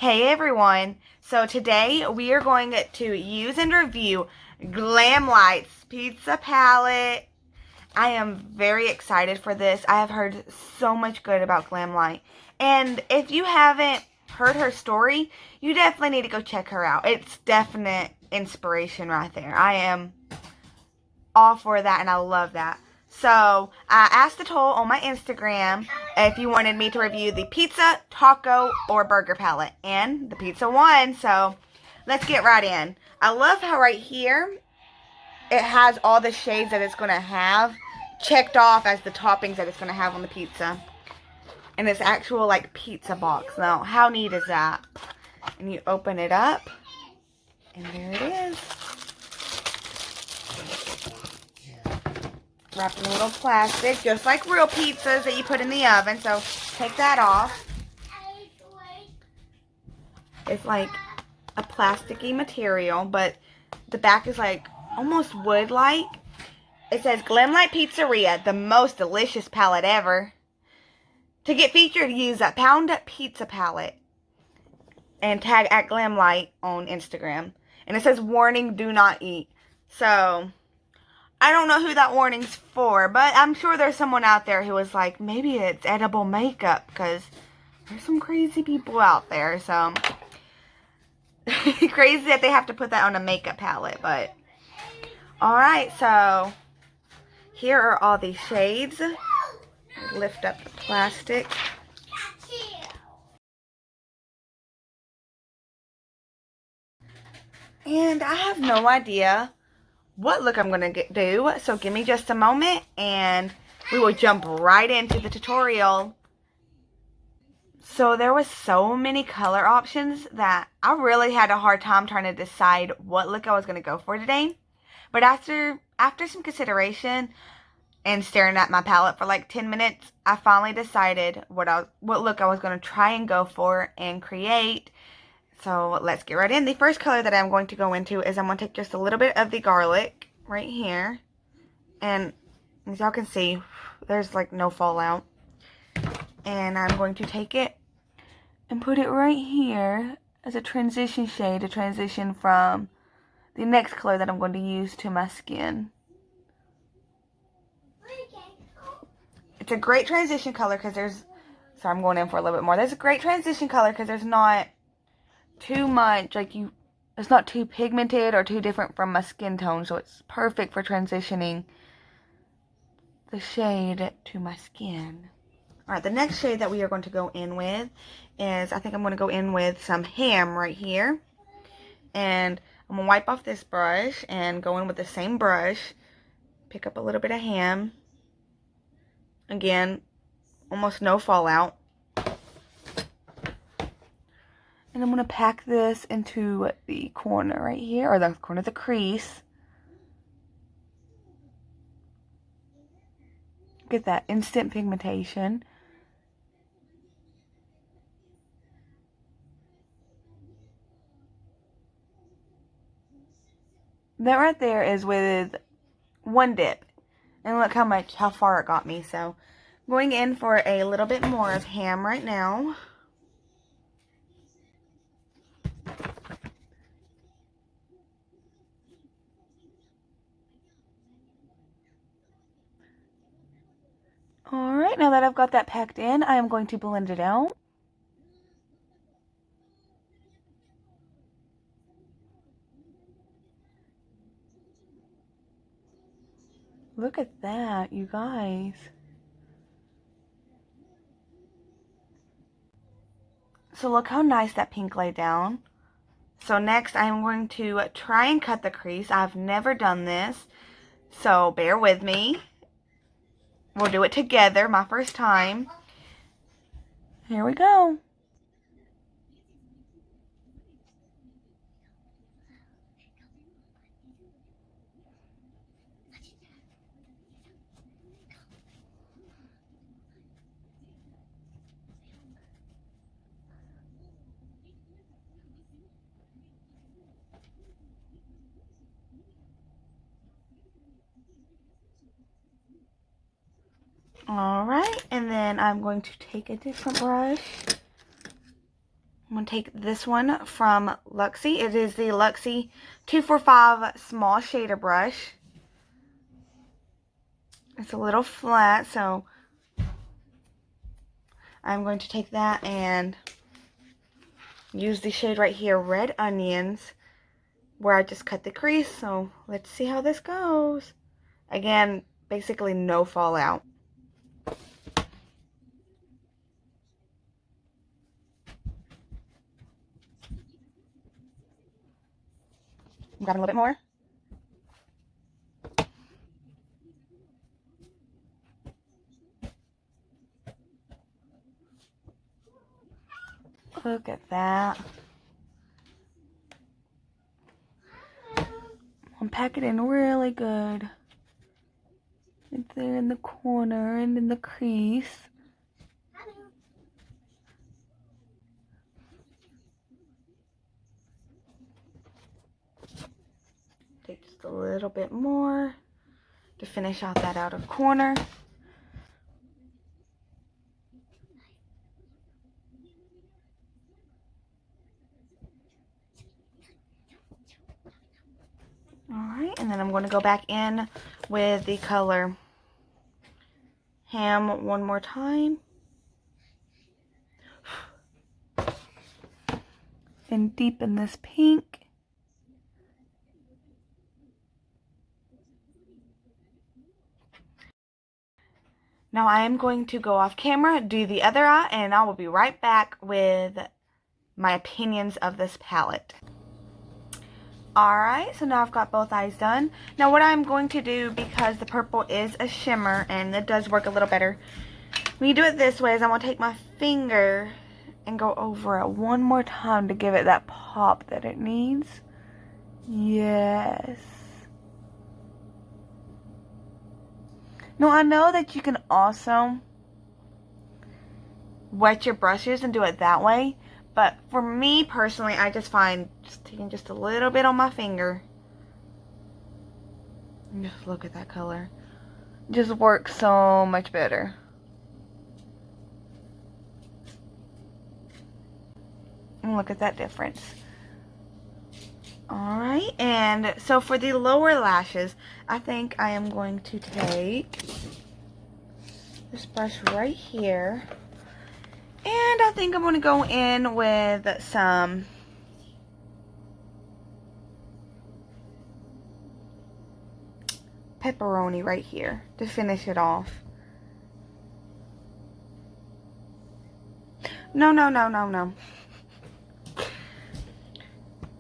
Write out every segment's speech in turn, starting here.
Hey everyone, so today we are going to use and review Glamlite's Pizza Palette. I am very excited for this. I have heard so much good about Glamlite. And if you haven't heard her story, you definitely need to go check her out. It's definite inspiration right there. I am all for that and I love that. So, I asked the toll on my Instagram if you wanted me to review the pizza, taco, or burger palette. And the pizza won, so let's get right in. I love how right here, it has all the shades that it's going to have checked off as the toppings that it's going to have on the pizza. And it's actual, like, pizza box. Now, how neat is that? And you open it up, and there it is. Wrapped in a little plastic, just like real pizzas that you put in the oven. So, take that off. It's like a plasticky material, but the back is like almost wood-like. It says, Glamlite Pizzeria, the most delicious palette ever. To get featured, use that Pound Pizza Palette. And tag at Glamlite on Instagram. And it says, warning, do not eat. So, I don't know who that warning's for, but I'm sure there's someone out there who was like, maybe it's edible makeup, because there's some crazy people out there, so crazy that they have to put that on a makeup palette, but alright, so here are all these shades. Lift up the plastic. And I have no idea what look I'm going to do, so give me just a moment and we will jump right into the tutorial. So there was so many color options that I really had a hard time trying to decide what look I was going to go for today. But after some consideration and staring at my palette for like 10 minutes, I finally decided what look I was going to try and go for and create. So let's get right in. The first color that I'm going to go into is I'm going to take just a little bit of the garlic right here. And as y'all can see, there's like no fallout. And I'm going to take it and put it right here as a transition shade to transition from the next color that I'm going to use to my skin. It's a great transition color because there's, sorry, I'm going in for a little bit more. There's a great transition color because there's not too much, like it's not too pigmented or too different from my skin tone, so it's perfect for transitioning the shade to my skin. Alright, the next shade that we are going to go in with is, I think I'm going to go in with some ham right here. And I'm going to wipe off this brush and go in with the same brush. Pick up a little bit of ham. Again, almost no fallout. And I'm going to pack this into the corner right here, or the corner of the crease. Get that instant pigmentation. That right there is with one dip. And look how far it got me. So, I'm going in for a little bit more of ham right now. Alright, now that I've got that packed in, I am going to blend it out. Look at that, you guys. So look how nice that pink laid down. So next I'm going to try and cut the crease. I've never done this, so bear with me. We'll do it together, my first time. Here we go. Alright, and then I'm going to take a different brush I'm going to take this one from Luxie. It is the Luxie 245 small shader brush. It's a little flat, so I'm going to take that and use the shade right here, Red Onions, where I just cut the crease. So let's see how this goes. Again, basically no fallout. Got a little bit more. Look at that. I'm packing it in really good. Right there in the corner and in the crease. Take just a little bit more to finish out that outer corner. Alright, and then I'm going to go back in with the color Ham one more time. And deepen this pink. Now I am going to go off camera, do the other eye, and I will be right back with my opinions of this palette. Alright, so now I've got both eyes done. Now what I'm going to do, because the purple is a shimmer and it does work a little better, when you do it this way, is I'm going to take my finger and go over it one more time to give it that pop that it needs. Yes. Now I know that you can also wet your brushes and do it that way. But for me personally, I just find just taking just a little bit on my finger. And just look at that color. Just works so much better. And look at that difference. Alright, and so for the lower lashes, I think I am going to take this brush right here. And I think I'm going to go in with some pepperoni right here to finish it off. No.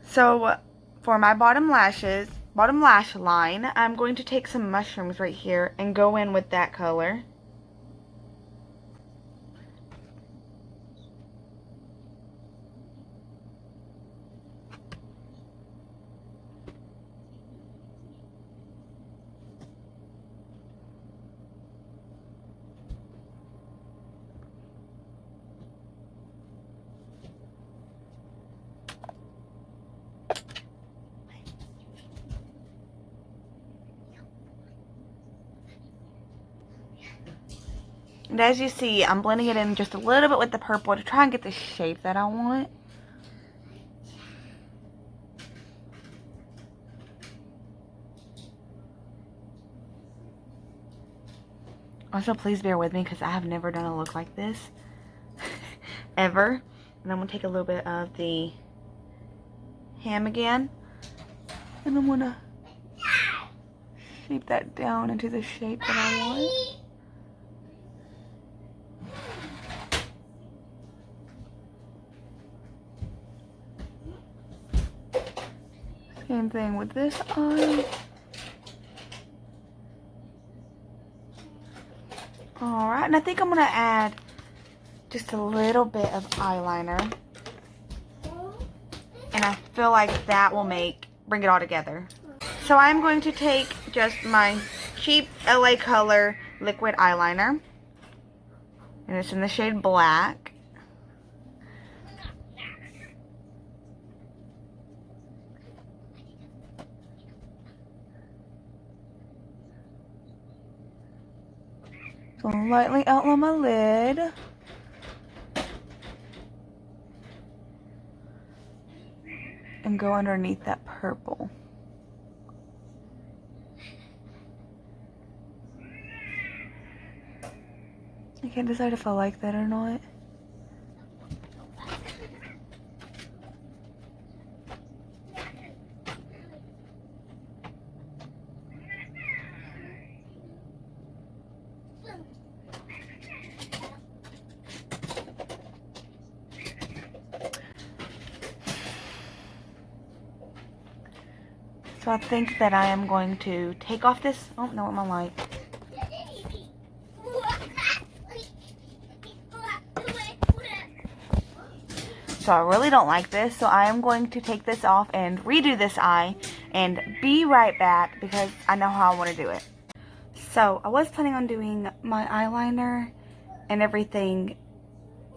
So for my bottom lash line, I'm going to take some mushrooms right here and go in with that color. And as you see, I'm blending it in just a little bit with the purple to try and get the shape that I want. Also, please bear with me because I have never done a look like this. Ever. And I'm going to take a little bit of the Ham again. And I'm going to shape that down into the shape that I want. Same thing with this eye. Alright, and I think I'm going to add just a little bit of eyeliner. And I feel like that will bring it all together. So I'm going to take just my cheap LA Color liquid eyeliner. And it's in the shade Black. So lightly outline my lid. and go underneath that purple. I can't decide if I like that or not. So I think that I am going to take off this. Oh, no, my light. So I really don't like this. So I am going to take this off and redo this eye and be right back because I know how I want to do it. So I was planning on doing my eyeliner and everything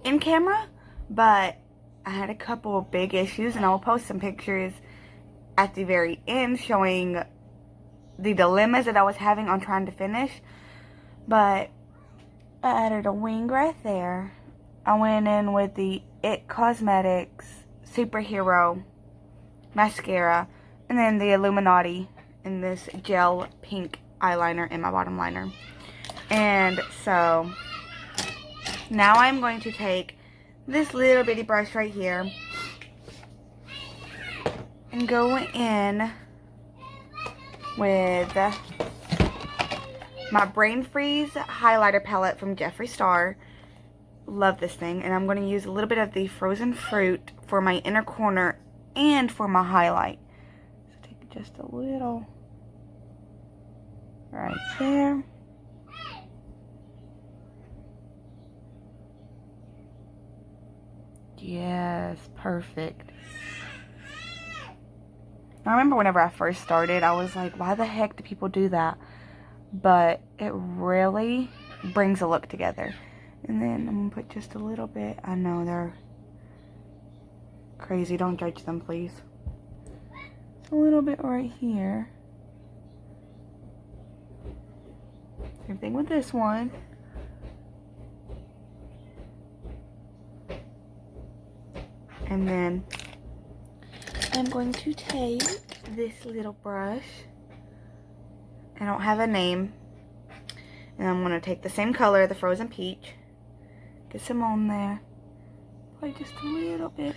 in camera, but I had a couple of big issues, and I will post some pictures at the very end showing the dilemmas that I was having on trying to finish. But I added a wing right there. I went in with the It Cosmetics Superhero mascara, and then the Illuminati in this gel pink eyeliner in my bottom liner. And so now I'm going to take this little bitty brush right here and go in with my Brain Freeze highlighter palette from Jeffree Star. Love this thing. And I'm going to use a little bit of the frozen fruit for my inner corner and for my highlight. So take just a little right there. Yes, perfect. I remember whenever I first started, I was like, why the heck do people do that? But it really brings a look together. And then I'm going to put just a little bit. I know they're crazy. Don't judge them, please. Just a little bit right here. Same thing with this one. And then I'm going to take this little brush. I don't have a name. And I'm going to take the same color, the Frozen Peach. Get some on there. Apply just a little bit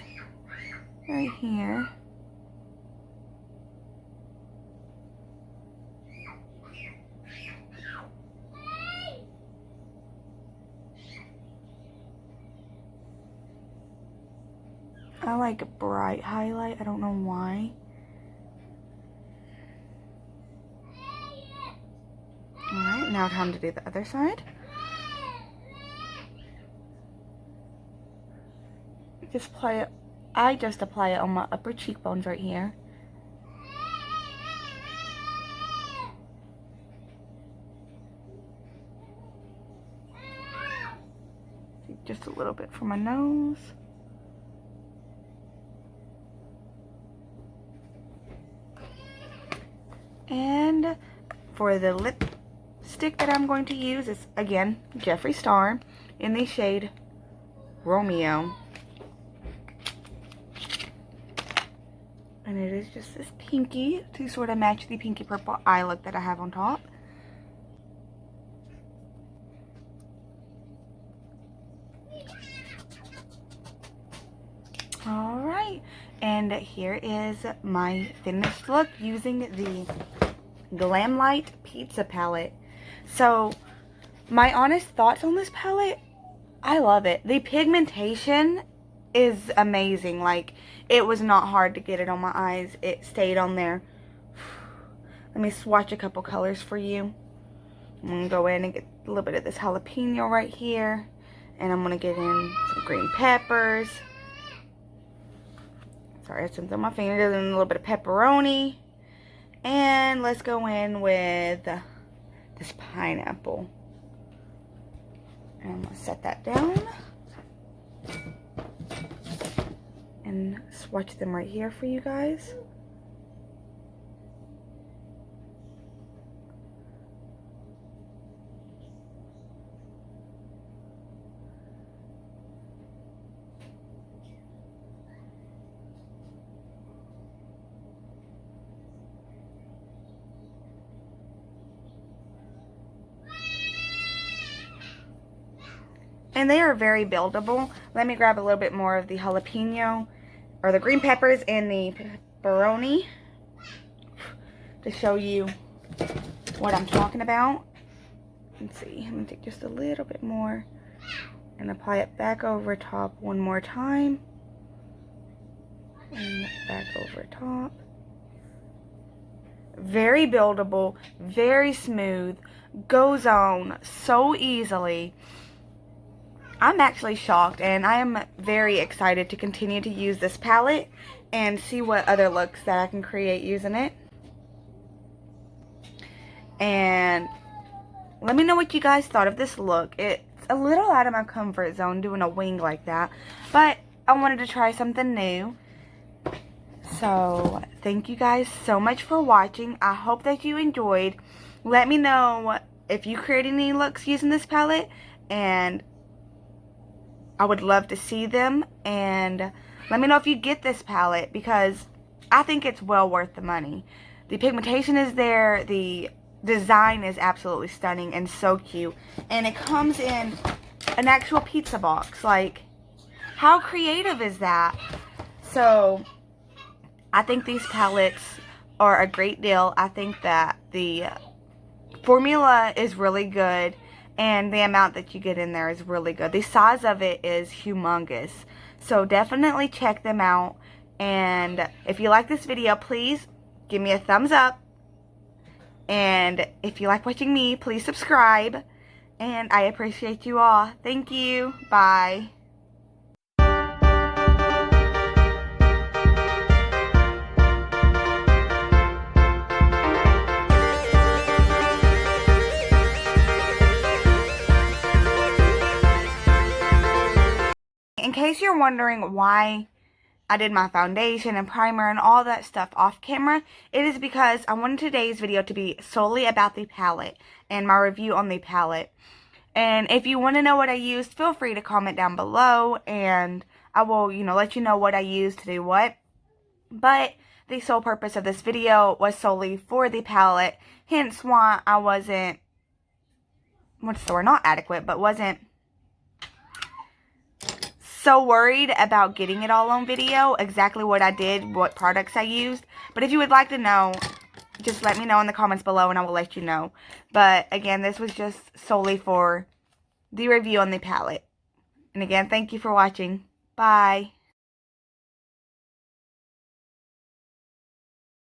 right here. I like a bright highlight. I don't know why. Alright, now time to do the other side. Just apply it. I just apply it on my upper cheekbones right here. Just a little bit for my nose. And for the lipstick that I'm going to use is, again, Jeffree Star in the shade Romeo. And it is just this pinky to sort of match the pinky purple eye look that I have on top. Alright, and here is my finished look using the Glamlite Pizza Palette. So, my honest thoughts on this palette, I love it. The pigmentation is amazing. Like, it was not hard to get it on my eyes. It stayed on there. Let me swatch a couple colors for you. I'm going to go in and get a little bit of this jalapeno right here. And I'm going to get in some green peppers. Sorry, I sent on my fingers, and a little bit of pepperoni. And let's go in with this pineapple. And I'm going to set that down. And swatch them right here for you guys. And they are very buildable. Let me grab a little bit more of the jalapeno, or the green peppers and the pepperoni to show you what I'm talking about. Let's see, I'm going to take just a little bit more and apply it back over top one more time. And back over top. Very buildable, very smooth, goes on so easily. I'm actually shocked, and I am very excited to continue to use this palette and see what other looks that I can create using it. And let me know what you guys thought of this look. It's a little out of my comfort zone doing a wing like that, but I wanted to try something new. So thank you guys so much for watching. I hope that you enjoyed. Let me know if you create any looks using this palette, and I would love to see them. And let me know if you get this palette, because I think it's well worth the money. The pigmentation is there. The design is absolutely stunning and so cute. And it comes in an actual pizza box. Like, how creative is that? So I think these palettes are a great deal. I think that the formula is really good, and the amount that you get in there is really good. The size of it is humongous. So definitely check them out. And if you like this video, please give me a thumbs up. And if you like watching me, please subscribe. And I appreciate you all. Thank you. Bye. In case you're wondering why I did my foundation and primer and all that stuff off camera, it is because I wanted today's video to be solely about the palette and my review on the palette. And if you want to know what I used, feel free to comment down below, and I will, let you know what I used to do what. But the sole purpose of this video was solely for the palette, hence why I wasn't, not adequate, but wasn't so worried about getting it all on video, exactly what I did, what products I used. But if you would like to know, just let me know in the comments below and I will let you know. But again, this was just solely for the review on the palette. And again, thank you for watching. Bye.